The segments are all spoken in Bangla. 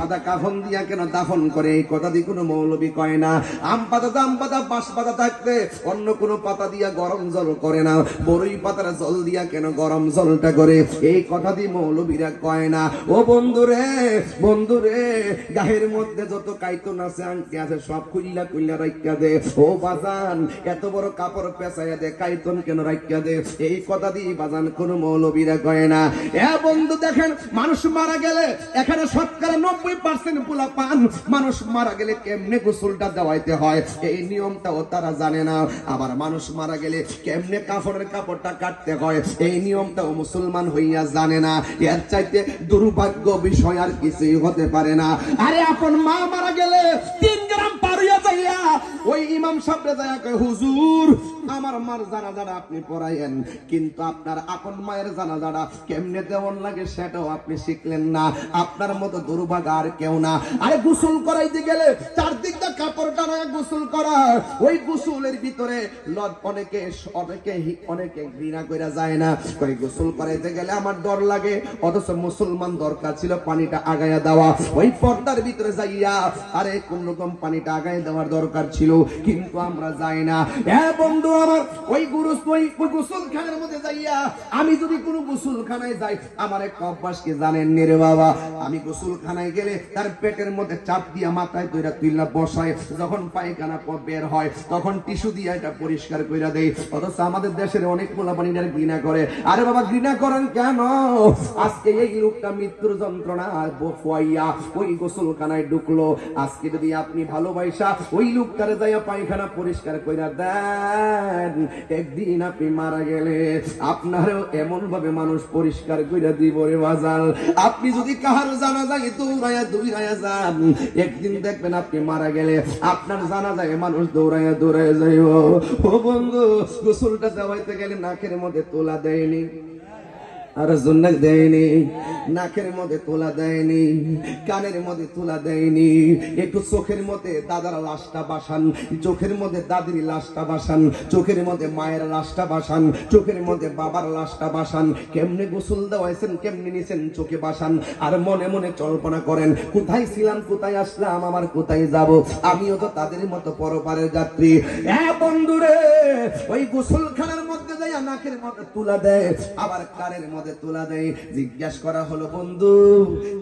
সাদা কাফন দিয়া কেন দাফন করে, এই কথা দিয়ে কোনো মৌলবী কয় না। আম পাতা, জাম পাতা, বাঁশ পাতা থাকতে অন্য কোনো পাতা দিয়া গরম জল করে না, বড়ই পাতার জল দিয়া কেন গরম জলটা করে, এই কথা দিয়ে মৌলবীরা কয় না। ও বন্ধুরে, বন্ধুরে, গায়ের মধ্যে যত কাইতন আছে, আংটি আছে, সব খুইলা খুইলা রাখিয়া দে। ও বাজান, এত বড় কাপড় পেঁচাইয়া দে, কাইতন কেন রাখিয়া দে, এই কথা দিয়ে বাজান কোন মৌলবীরা কয় না। এ বন্ধু দেখেন, মানুষ মারা গেলে এখানে শতকরা 90% পোলা পান, মানুষ মারা গেলে কেমনে গোসলটা দেওয়াইতে হয় এই নিয়মটাও তারা জানে না। আবার মানুষ মারা গেলে কেমনে কাফনের কাপড়টা কাটতে হয় এই নিয়মটাও মুসলমান হইয়া জানে না। এর চাইতে দুর্ভাগ্য বিষয় আর কিছুই হতে পারে না। আরে আপন মা মারা গেলে 3 গ্রাম পারিয়া যাইয়া ওই ইমাম সাহেব যায় কয়, হুজুর আমার মার জানাজাটা আপনি পড়াইয়েন, কিন্তু আপনার আপন মায়ের জানাজাটা কেমনে দেওয়ান লাগে সেটাও আপনি শিখলেন না। আপনার মতো দুর্ভাগ্য আর কেউ না। আরে গোসল করাইতে গেলে চারদিকটা কাপড়টা নয় গোসল করা, ওই গোসলের ভিতরে অনেকে অনেকে অনেকে ঘৃণা করে যায় না, ওই গোসল করাইতে গেলে আমার ডর লাগে, অথচ মুসলমান দরকার ছিল পানিটা আগায়া দেওয়া, ওই পর্দার ভিতরে যাইয়া আরে কোন রকম পানিটা আগায় দেওয়ার দরকার ছিল, কিন্তু আমরা যাই না। হ্যাঁ বন্ধু আমার, ওই গোসলখানার মধ্যে যাইয়া আমি যদি কোনো গোসলখানায় যাই, আমার এক অভ্যাস কি জানেন রে বাবা, আমি গোসলখানায় গেলে তার পেটের মধ্যে চাপ দিয়া মাথায় তৈরা তুইলা বসায়, যখন পায়খানা বের হয় তখন টিস্যু দিয়ে এটা পরিষ্কার কইরা দেই। অথচ আমাদের দেশের অনেক পোলাপানিরা ঘৃণা করে। আরে বাবা ঘৃণা করেন কেন? আজকে এই লোকটা মৃত্যুর যন্ত্রণা বফুয়াইয়া ওই গোসলখানায় ঢুকলো, আজকে যদি আপনি ভালোবাসা ওই লোকটারে যাইয়া পায়খানা পরিষ্কার কইরা দেন, একদিন আপনি মারা গেলে আপনারও এমন ভাবে মানুষ পরিষ্কার কইরা দিব রে বাজাল। আপনি যদি কাহার জানাজায় দৌড়াইয়া দৌড়াইয়া যান, একদিন দেখবেন আপনি মারা গেলে আপনার জানাজায় মানুষ দৌড়াইয়া দৌড়াইয়া যাইব। ও বন্ধু, গোসলটা দেওয়াইতে গেলে নাকের মধ্যে তোলা দেয়নি, আর জন্নাক দেয়নি, নাকের মধ্যে তোলা দেয়নি, কানের মধ্যে তোলা দেয়নি, একটু চোখের মধ্যে দাদার লাশটা বাসান, চোখের মধ্যে দাদির লাশটা বাসান, চোখের মধ্যে মায়ের লাশটা বাসান, চোখের মধ্যে বাবার লাশটা বাসান। কেমনে গোসল দেওয়াইছেন, কেমনে নিছেন চোখে বাসান, আর মনে মনে কল্পনা করেন কোথায় ছিলাম, কোথায় আসলাম, আমার কোথায় যাব, আমিও তো তাদের মতো পরপারের যাত্রী। হ্যাঁ বন্ধুরে, ওই গোসলখানার মধ্যে যাইয়া নাকের মধ্যে তুলা দেয়, আবার কানের মধ্যে তোলা দেয়। জিজ্ঞাসা করা হলো, বন্ধু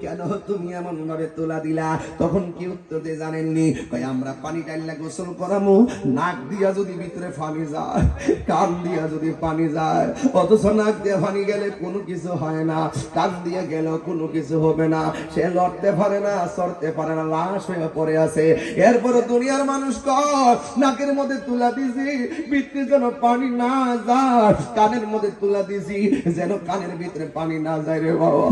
কেন তুমি এমন ভাবে তোলা দিলা? তখন কি উত্তর দিয়ে জানেননি? কয় আমরা পানি টাইলা গোসল করামু, নাক দিয়া যদি ভিতরে পানি যায়, কান দিয়া যদি পানি যায়, অথচ নাক দিয়ে পানি গেলে কোনো কিছু হয় না, কান দিয়ে গেলেও কোনো কিছু হবে না, সে লড়তে পারে না, সরতে পারে না, লাশ হয়ে পড়ে আছে। এরপরে দুনিয়ার মানুষ কয় নাকের মধ্যে তুলা দিছি ভিতরে যেন পানি না যায়, কানের মধ্যে তুলা দিছি যেন কানের ভিতরে পানি না যায় রে বাবা।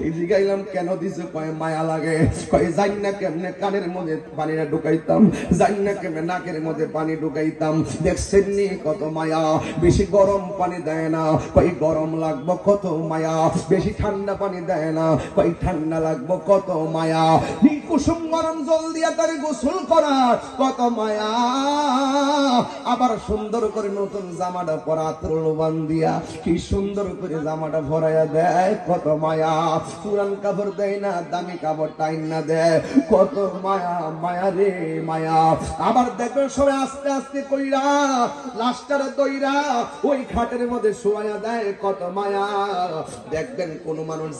এই জিগাইলাম কেন দিছো? কয় মায়া লাগে। কয় জানি না কেমনে কানের মধ্যে পানিটা ঢুকাইতাম, জানি না কেমনে নাকের মধ্যে পানি ঢুকাইতাম। দেখছেন নি কত মায়া, বেশি গরম পানি দেয় না, কয় গরম লাগবো কত মায়া, বেশি ঠান্ডা পানি দেয় না, কয় ঠান্ডা লাগবো কত মায়া, কুসুম গরম জল দিয়া তারে গোসল করা কত মায়া, আবার সুন্দর করে নতুন জামাটা পরা ত্রলবান দিয়া কি সুন্দর করে জামাটা ভরাইয়া দেয় কত মায়া, পুরান কাপড় দেয় না, দামি কাপড় টাইন না দেয়, কত মায়া, মায়া রে মায়া। আবার দেখো সবাই আস্তে আস্তে কইরা লাশটার দইরা ওই খাটের মধ্যে শোয়া দেয়, কত মায়া। দেখবেন কোন মানুষ